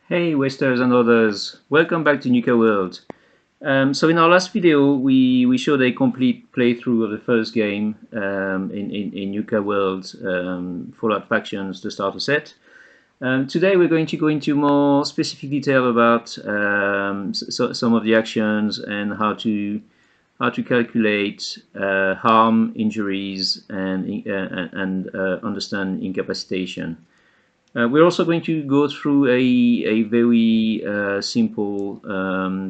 Hey Westers and others, welcome back to Nuka-World. So in our last video we showed a complete playthrough of the first game in Nuka-World, Fallout Factions, the starter set. Today we're going to go into more specific detail about some of the actions and how to calculate harm, injuries, and understand incapacitation. We're also going to go through a very simple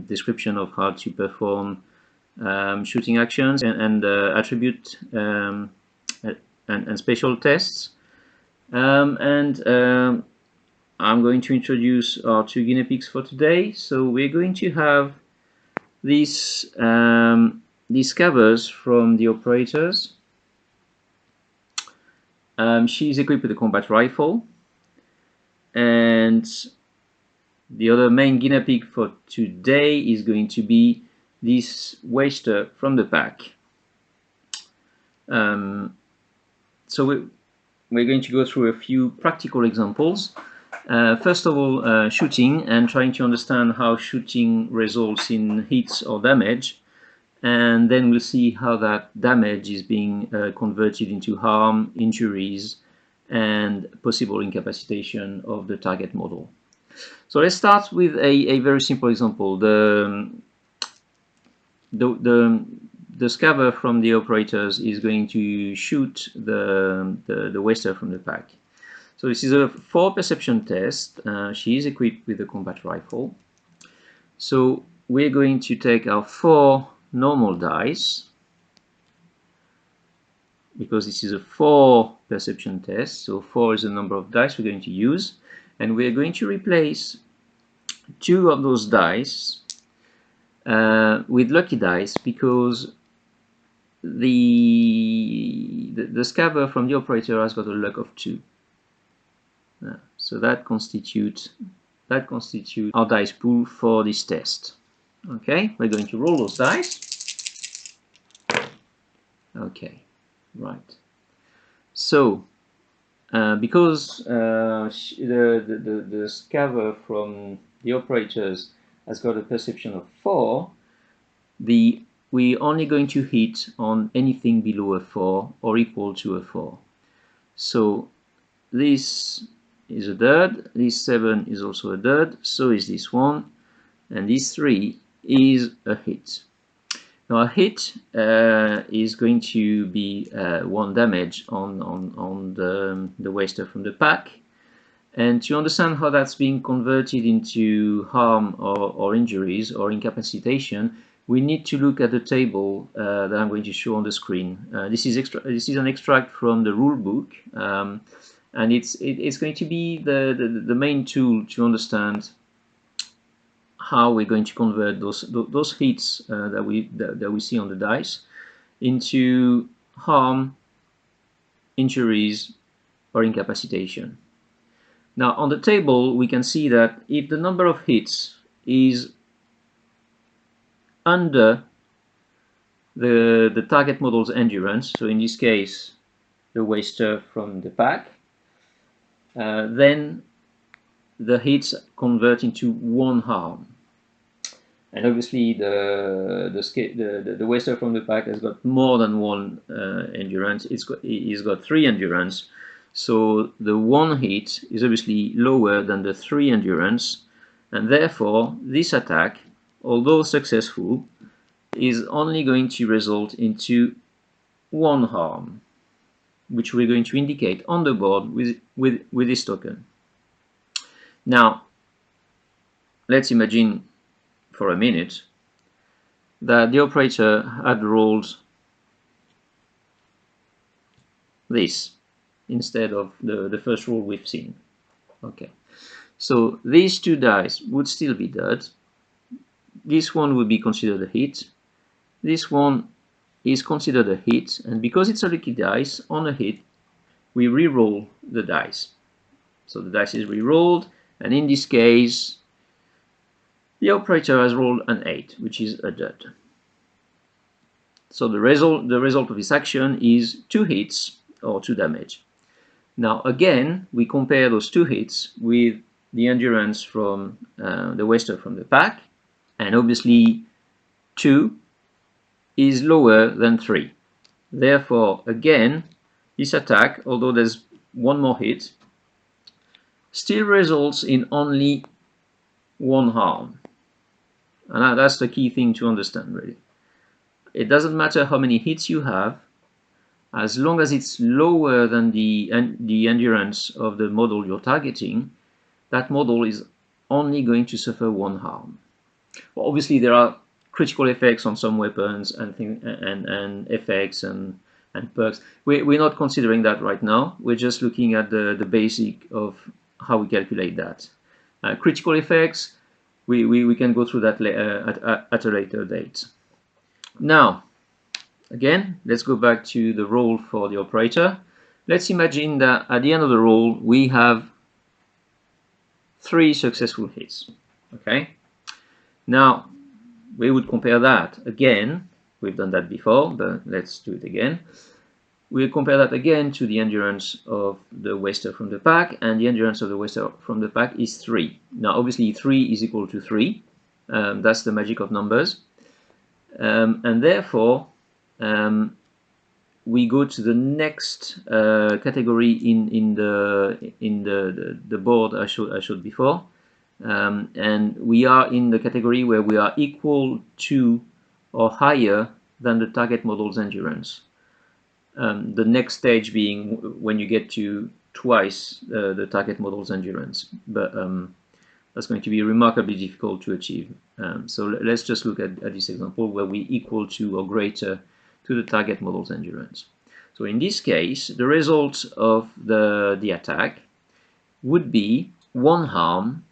description of how to perform shooting actions and attribute and special tests. I'm going to introduce our two guinea pigs for today. So we're going to have these covers from the operators. She's equipped with a combat rifle. And the other main guinea pig for today is going to be this waster from the pack. So we're going to go through a few practical examples. First of all, shooting and trying to understand how shooting results in hits or damage. And then we'll see how that damage is being converted into harm, injuries, and possible incapacitation of the target model. So let's start with a very simple example. The scaver from the operators is going to shoot the waster from the pack. So this is a 4 perception test. She is equipped with a combat rifle. So we're going to take our 4 normal dice, because this is a 4 perception test, so 4 is the number of dice we're going to use, and we're going to replace 2 of those dice with lucky dice, because the scaver from the operator has got a luck of 2. So that constitutes our dice pool for this test. Okay, we're going to roll those dice. Okay. Right. So, because the scaver from the operators has got a perception of 4, we're only going to hit on anything below a 4 or equal to a 4. So this is a dud, this 7 is also a dud, so is this 1, and this 3 is a hit. Now a hit is going to be 1 damage on the waster from the pack, and to understand how that's being converted into harm or injuries or incapacitation, we need to look at the table that I'm going to show on the screen. This is an extract from the rule book, and it's going to be the main tool to understand how we're going to convert those hits that we see on the dice into harm, injuries, or incapacitation. Now on the table we can see that if the number of hits is under the target model's endurance, so in this case the waster from the pack, then the hits convert into 1 harm. And obviously the waster from the pack has got more than 1 endurance. He's got 3 endurance. So the 1 hit is obviously lower than the 3 endurance, and therefore this attack, although successful, is only going to result into 1 harm, which we're going to indicate on the board with this token. Now let's imagine for a minute that the operator had rolled this instead of the first roll we've seen. Okay, so these 2 dice would still be dud. This one would be considered a hit. This one is considered a hit, and because it's a lucky dice, on a hit we re-roll the dice. So the dice is re-rolled, and in this case the operator has rolled an 8, which is a dud. So the result of this action is 2 hits or 2 damage. Now again, we compare those 2 hits with the endurance from the waster from the pack, and obviously 2 is lower than 3. Therefore, again, this attack, although there's one more hit, still results in only 1 harm. And that's the key thing to understand, really. It doesn't matter how many hits you have, as long as it's lower than the endurance of the model you're targeting, that model is only going to suffer 1 harm. Well, obviously, there are critical effects on some weapons and effects and perks. We're not considering that right now. We're just looking at the basic of how we calculate that. Critical effects, we can go through that at a later date. Now, again, let's go back to the roll for the operator. Let's imagine that at the end of the roll, we have 3 successful hits. Okay. Now, we would compare that again. We've done that before, but let's do it again. We'll compare that again to the endurance of the waster from the pack, and the endurance of the waster from the pack is 3. Now, obviously, 3 is equal to 3. That's the magic of numbers. And therefore, we go to the next category in the board I showed before, and we are in the category where we are equal to or higher than the target model's endurance. The next stage being when you get to twice the target model's endurance, but that's going to be remarkably difficult to achieve. So let's just look at this example where we equal to or greater to the target model's endurance. So in this case, the result of the attack would be 1 harm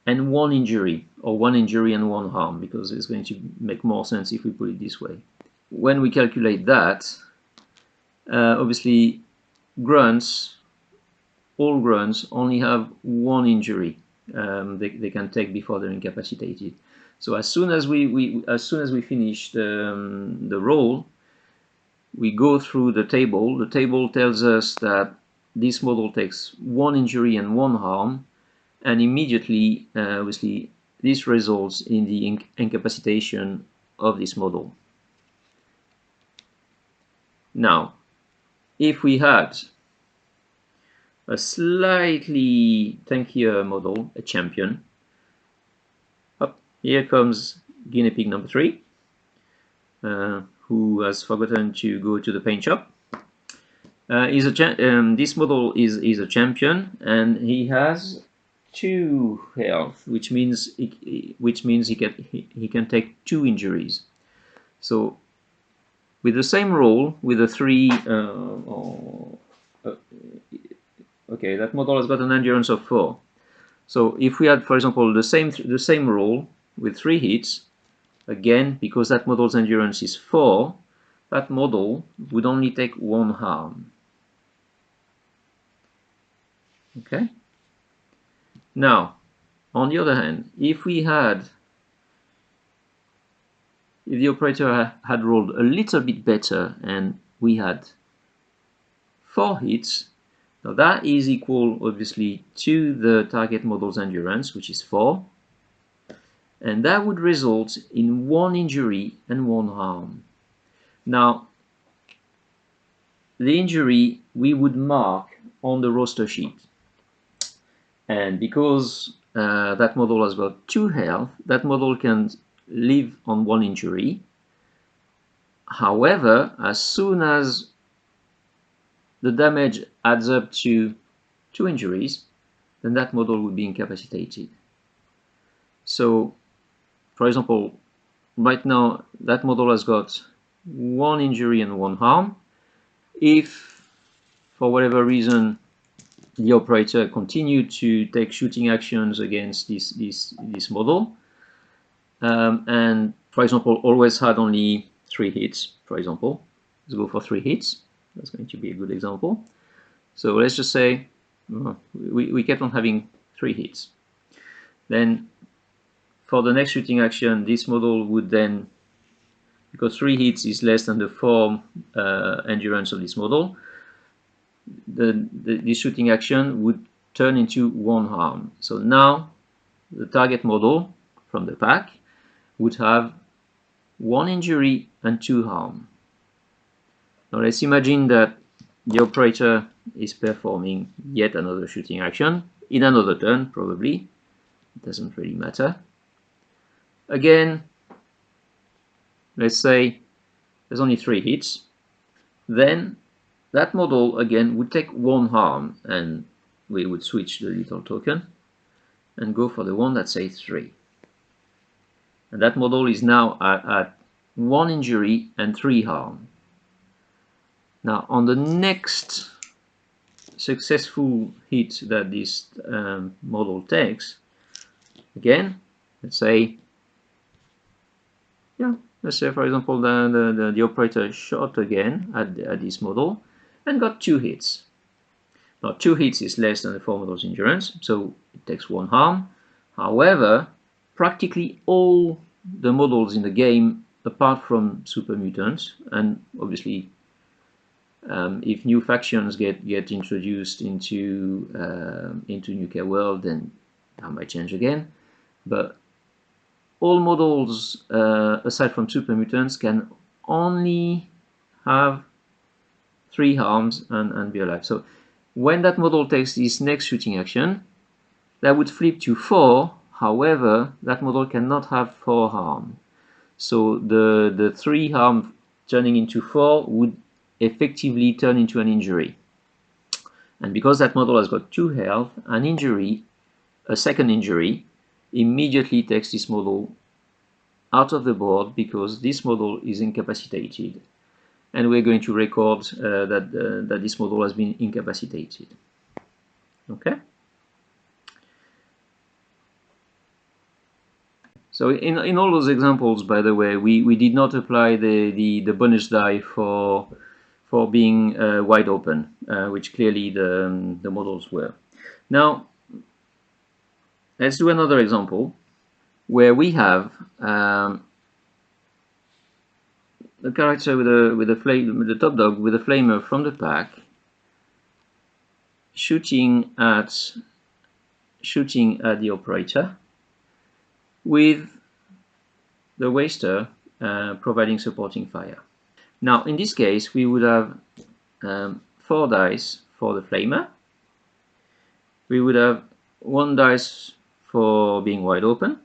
and 1 injury, or 1 injury and 1 harm, because it's going to make more sense if we put it this way. When we calculate that, obviously grunts, all grunts only have 1 injury they can take before they're incapacitated. So as soon as we finish the roll, we go through the table. The table tells us that this model takes 1 injury and 1 harm, and immediately, obviously, this results in the incapacitation of this model. Now, if we had a slightly tankier model, a champion, here comes guinea pig number 3, who has forgotten to go to the paint shop. This model is a champion, and he has 2 health, which means he can take 2 injuries. So with the same roll, with the 3, okay, that model has got an endurance of 4. So if we had, for example, the same roll with 3 hits, again, because that model's endurance is 4, that model would only take 1 harm. Okay. Now, on the other hand, if the operator had rolled a little bit better and we had 4 hits, now that is equal, obviously, to the target model's endurance, which is 4, and that would result in 1 injury and 1 harm. Now, the injury we would mark on the roster sheet. And because that model has got 2 health, that model can live on 1 injury. However, as soon as the damage adds up to 2 injuries, then that model would be incapacitated. So, for example, right now that model has got 1 injury and 1 harm. If, for whatever reason, the operator continued to take shooting actions against this model, and, for example, always had only 3 hits, for example. Let's go for 3 hits. That's going to be a good example. So let's just say we kept on having 3 hits. Then, for the next shooting action, this model would then, because 3 hits is less than the 4 endurance of this model, this shooting action would turn into 1 harm. So now the target model from the pack would have 1 injury and 2 harm. Now let's imagine that the operator is performing yet another shooting action in another turn, probably. It doesn't really matter. Again, let's say there's only 3 hits. Then that model again would take 1 harm, and we would switch the little token and go for the one that says 3. And that model is now at 1 injury and 3 harm. Now on the next successful hit that this model takes, again, let's say for example the operator shot again at this model and got 2 hits. Now 2 hits is less than the 4 model's endurance, so it takes 1 harm. However, practically all the models in the game, apart from super mutants, and obviously if new factions get introduced into Nuka-World, then that might change again. But all models aside from super mutants can only have 3 harms and be alive. So when that model takes this next shooting action, that would flip to 4. However, that model cannot have 4 harm. So the 3 harm turning into 4 would effectively turn into an injury. And because that model has got 2 health, an injury, a second injury, immediately takes this model out of the board because this model is incapacitated. And we're going to record that this model has been incapacitated. Okay? So in all those examples, by the way, we did not apply the bonus die for being wide open, which clearly the models were. Now, let's do another example where we have a character with the top dog with a flamer from the pack shooting at the operator, with the waster providing supporting fire. Now in this case we would have 4 dice for the flamer, we would have 1 dice for being wide open,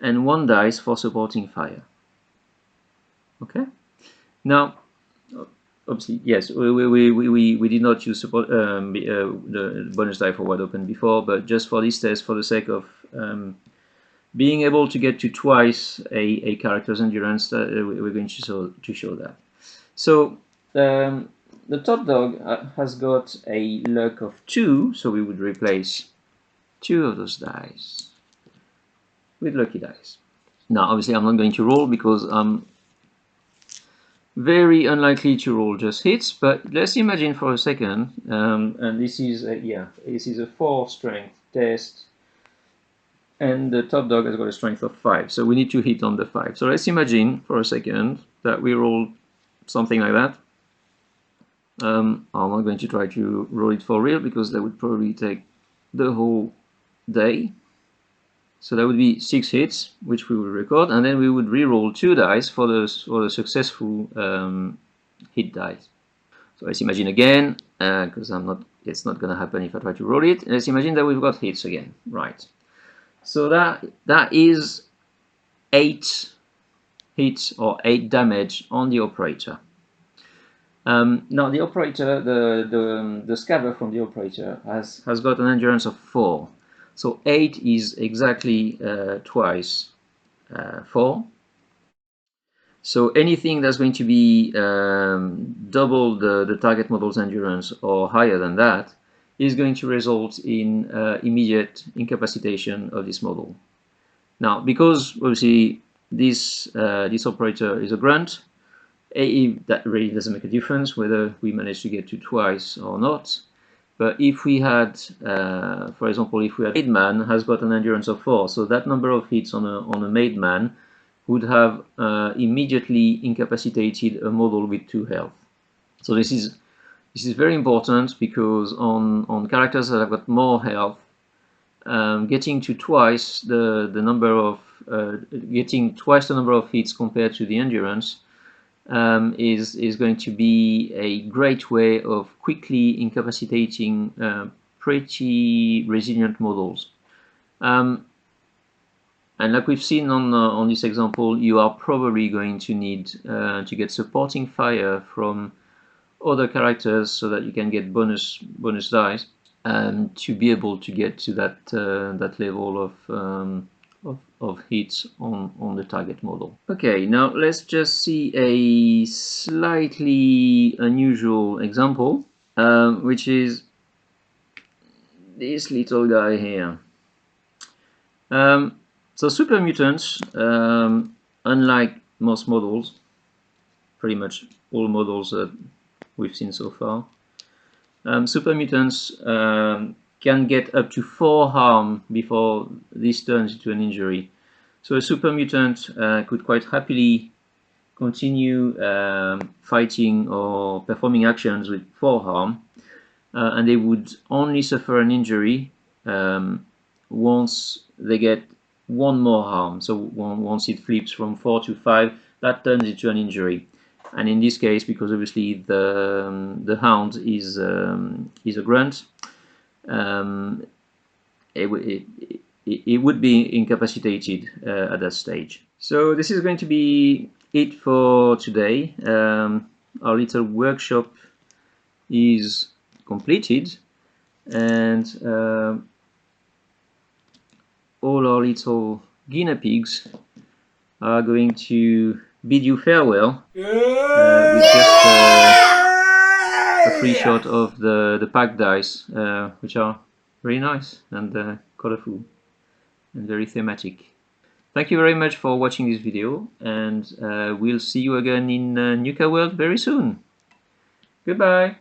and 1 dice for supporting fire. Okay. Now, obviously, yes, we did not use support, the bonus die for wide open before, but just for this test, for the sake of being able to get to twice a character's endurance, we're going to show that. So the top dog has got a luck of 2, so we would replace 2 of those dice with lucky dice. Now, obviously, I'm not going to roll because I'm very unlikely to roll just hits. But let's imagine for a second, and this is a 4 strength test, and the top dog has got a strength of 5. So we need to hit on the 5. So let's imagine for a second that we roll something like that. I'm not going to try to roll it for real because that would probably take the whole day. So that would be 6 hits, which we would record, and then we would re-roll 2 dice for the successful hit dice. So let's imagine again, because it's not going to happen if I try to roll it. Let's imagine that we've got hits again, right? So that is 8 hits or 8 damage on the operator. Now the operator, the scaver from the operator has got an endurance of 4. So 8 is exactly twice 4. So anything that's going to be double the target model's endurance or higher than that is going to result in immediate incapacitation of this model. Now, because obviously this operator is a grunt, that really doesn't make a difference whether we manage to get to twice or not. But if we had, for example, if we had a made man has got an endurance of 4, so that number of hits on a made man would have immediately incapacitated a model with 2 health. So this is This is very important because on characters that have got more health, getting to twice the number of getting twice the number of hits compared to the endurance is going to be a great way of quickly incapacitating pretty resilient models. And like we've seen on this example, you are probably going to need to get supporting fire from other characters so that you can get bonus dice to be able to get to that level of hits on the target model. Okay, now let's just see a slightly unusual example, which is this little guy here. So super mutants, unlike most models, pretty much all models that we've seen so far, super mutants can get up to 4 harm before this turns into an injury. So a super mutant could quite happily continue fighting or performing actions with 4 harm, and they would only suffer an injury once they get 1 more harm. So once it flips from 4 to 5, that turns into an injury. And in this case, because obviously the hound is a grunt, it would be incapacitated at that stage. So this is going to be it for today. Our little workshop is completed, and all our little guinea pigs are going to bid you farewell with just a free shot of the pack dice, which are very nice and colorful and very thematic. Thank you very much for watching this video, and we'll see you again in Nuka-World very soon. Goodbye.